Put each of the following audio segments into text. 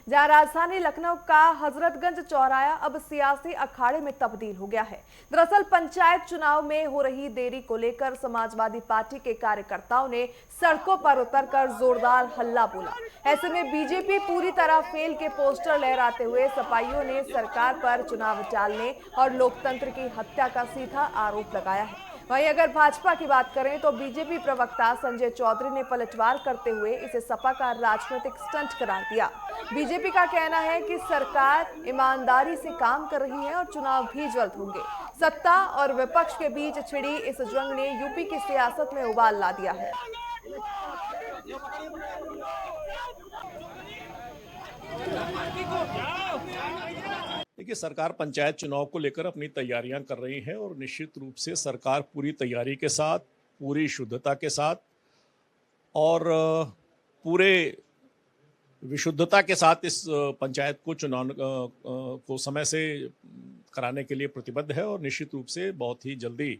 जहां राजधानी लखनऊ का हजरतगंज चौराहा अब सियासी अखाड़े में तब्दील हो गया है। दरअसल पंचायत चुनाव में हो रही देरी को लेकर समाजवादी पार्टी के कार्यकर्ताओं ने सड़कों पर उतरकर जोरदार हल्ला बोला। ऐसे में बीजेपी पूरी तरह फेल के पोस्टर लहराते हुए सपाइयों ने सरकार पर चुनाव टालने और लोकतंत्र की हत्या का सीधा आरोप लगाया है। वहीं अगर भाजपा की बात करें तो बीजेपी प्रवक्ता संजय चौधरी ने पलटवार करते हुए इसे सपा का राजनीतिक स्टंट करार दिया। बीजेपी का कहना है कि सरकार ईमानदारी से काम कर रही है और चुनाव भी जल्द होंगे। सत्ता और विपक्ष के बीच छिड़ी इस जंग ने यूपी की सियासत में उबाल ला दिया है। देखिए, सरकार पंचायत चुनाव को लेकर अपनी तैयारियां कर रही है और निश्चित रूप से सरकार पूरी तैयारी के साथ, पूरी शुद्धता के साथ और पूरे विशुद्धता के साथ इस पंचायत को चुनाव को समय से कराने के लिए प्रतिबद्ध है और निश्चित रूप से बहुत ही जल्दी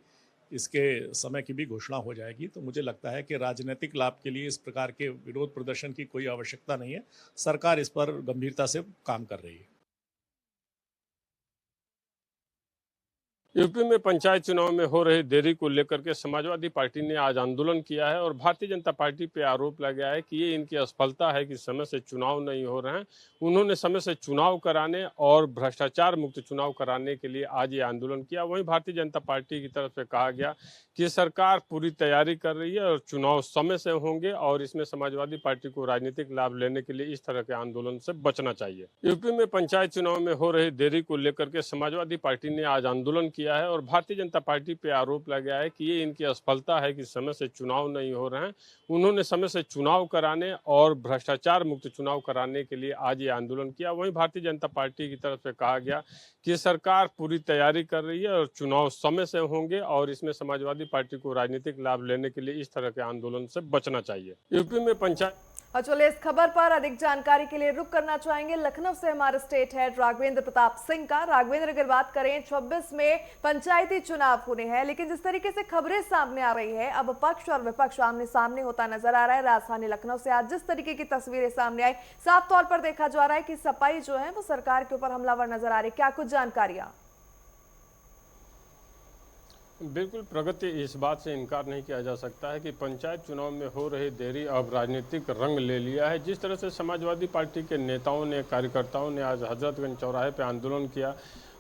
इसके समय की भी घोषणा हो जाएगी। तो मुझे लगता है कि राजनीतिक लाभ के लिए इस प्रकार के विरोध प्रदर्शन की कोई आवश्यकता नहीं है। सरकार इस पर गंभीरता से काम कर रही है। यूपी में पंचायत चुनाव में हो रही देरी को लेकर के समाजवादी पार्टी ने आज आंदोलन किया है और भारतीय जनता पार्टी पे आरोप लगाया है कि ये इनकी असफलता है कि समय से चुनाव नहीं हो रहे हैं। उन्होंने समय से चुनाव कराने और भ्रष्टाचार मुक्त चुनाव कराने के लिए आज ये आंदोलन किया। वहीं भारतीय जनता पार्टी की तरफ से कहा गया कि सरकार पूरी तैयारी कर रही है और चुनाव समय से होंगे और इसमें समाजवादी पार्टी को राजनीतिक लाभ लेने के लिए इस तरह के आंदोलन से बचना चाहिए। यूपी में पंचायत चुनाव में हो रही देरी को लेकर के समाजवादी पार्टी ने आज आंदोलन किया है और भारतीय जनता पार्टी पे आरोप लगाया है कि ये इनकी असफलता है कि समय से चुनाव नहीं हो रहे हैं। उन्होंने समय से चुनाव कराने और भ्रष्टाचार मुक्त चुनाव कराने के लिए आज ये आंदोलन किया। वहीं भारतीय जनता पार्टी की तरफ से कहा गया कि सरकार पूरी तैयारी कर रही है और चुनाव समय से होंगे और इसमें समाजवादी पार्टी को राजनीतिक लाभ लेने के लिए इस तरह के आंदोलन से बचना चाहिए। यूपी में पंचायत और चलिए इस खबर पर अधिक जानकारी के लिए रुक करना चाहेंगे लखनऊ से हमारे स्टेट हेड राघवेंद्र प्रताप सिंह का। राघवेंद्र, अगर बात करें 26 में पंचायती चुनाव होने हैं, लेकिन जिस तरीके से खबरें सामने आ रही है, अब पक्ष और विपक्ष आमने सामने होता नजर आ रहा है। राजधानी लखनऊ से आज जिस तरीके की तस्वीरें सामने आई, साफ तौर पर देखा जा रहा है कि सपाई जो है वो सरकार के ऊपर हमलावर नजर आ रही है। क्या कुछ जानकारियां? बिल्कुल, प्रगति इस बात से इनकार नहीं किया जा सकता है कि पंचायत चुनाव में हो रही देरी अब राजनीतिक रंग ले लिया है। जिस तरह से समाजवादी पार्टी के नेताओं ने, कार्यकर्ताओं ने आज हजरतगंज चौराहे पर आंदोलन किया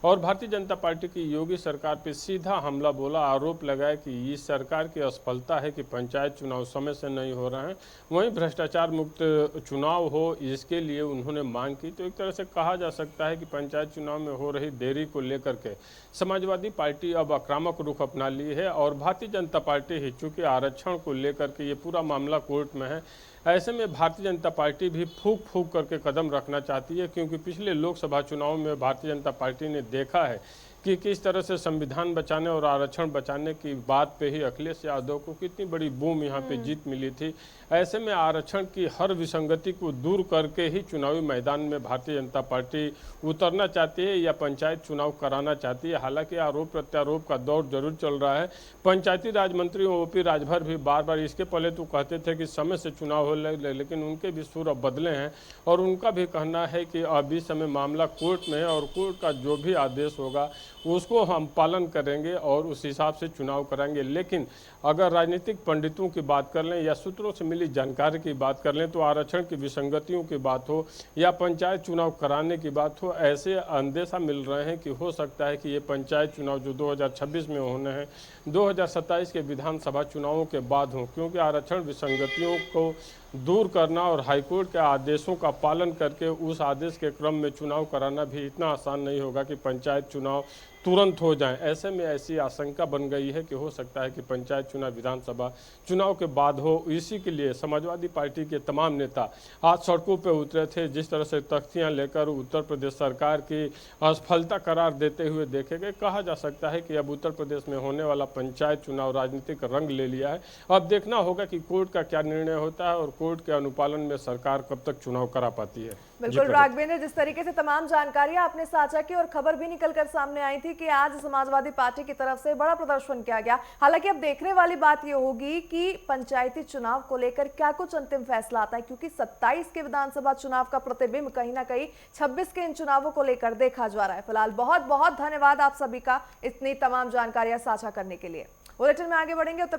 और भारतीय जनता पार्टी की योगी सरकार पे सीधा हमला बोला, आरोप लगाया कि इस सरकार की असफलता है कि पंचायत चुनाव समय से नहीं हो रहे हैं। वहीं भ्रष्टाचार मुक्त चुनाव हो, इसके लिए उन्होंने मांग की। तो एक तरह से कहा जा सकता है कि पंचायत चुनाव में हो रही देरी को लेकर के समाजवादी पार्टी अब आक्रामक रुख अपना ली है और भारतीय जनता पार्टी ही चूंकि आरक्षण को लेकर के ये पूरा मामला कोर्ट में है, ऐसे में भारतीय जनता पार्टी भी फूंक फूंक करके कदम रखना चाहती है, क्योंकि पिछले लोकसभा चुनाव में भारतीय जनता पार्टी ने देखा है कि किस तरह से संविधान बचाने और आरक्षण बचाने की बात पे ही अखिलेश यादव को कितनी बड़ी बूम यहाँ पे जीत मिली थी। ऐसे में आरक्षण की हर विसंगति को दूर करके ही चुनावी मैदान में भारतीय जनता पार्टी उतरना चाहती है या पंचायत चुनाव कराना चाहती है। हालांकि आरोप प्रत्यारोप का दौर जरूर चल रहा है। पंचायती राज मंत्री ओपी राजभर भी बार बार इसके पहले तो कहते थे कि समय से चुनाव हो, लेकिन उनके भी सुर अब बदले हैं और उनका भी कहना है कि अभी समय मामला कोर्ट में है और कोर्ट का जो भी आदेश होगा उसको हम पालन करेंगे और उस हिसाब से चुनाव कराएंगे। लेकिन अगर राजनीतिक पंडितों की बात कर लें या सूत्रों से मिली जानकारी की बात कर लें तो आरक्षण की विसंगतियों की बात हो या पंचायत चुनाव कराने की बात हो, ऐसे अंदेशा मिल रहे हैं कि हो सकता है कि ये पंचायत चुनाव जो 2026 में होने हैं 2027 के विधानसभा चुनावों के बाद हों, क्योंकि आरक्षण विसंगतियों को दूर करना और हाईकोर्ट के आदेशों का पालन करके उस आदेश के क्रम में चुनाव कराना भी इतना आसान नहीं होगा कि पंचायत चुनाव तुरंत हो जाएं। ऐसे में ऐसी आशंका बन गई है कि हो सकता है कि पंचायत चुनाव विधानसभा चुनाव के बाद हो। इसी के लिए समाजवादी पार्टी के तमाम नेता आज सड़कों पर उतरे थे। जिस तरह से तख्तियां लेकर उत्तर प्रदेश सरकार की असफलता करार देते हुए देखे गए, कहा जा सकता है कि अब उत्तर प्रदेश में होने वाला पंचायत चुनाव राजनीतिक रंग ले लिया है। अब देखना होगा कि कोर्ट का क्या निर्णय होता है और कोर्ट के अनुपालन में सरकार कब तक चुनाव करा पाती है। बिल्कुल राघवेंद्र, जिस तरीके से तमाम जानकारियां आपने साझा की और खबर भी निकलकर सामने आई थी कि आज समाजवादी पार्टी की तरफ से बड़ा प्रदर्शन किया गया। हालांकि अब देखने वाली बात यह होगी कि पंचायती चुनाव को लेकर क्या कुछ अंतिम फैसला आता है, क्योंकि 27 के विधानसभा चुनाव का प्रतिबिंब कहीं ना कहीं 26 के इन चुनावों को लेकर देखा जा रहा है। फिलहाल बहुत बहुत धन्यवाद आप सभी का इतनी तमाम जानकारियां साझा करने के लिए। बुलेटिन में आगे बढ़ेंगे।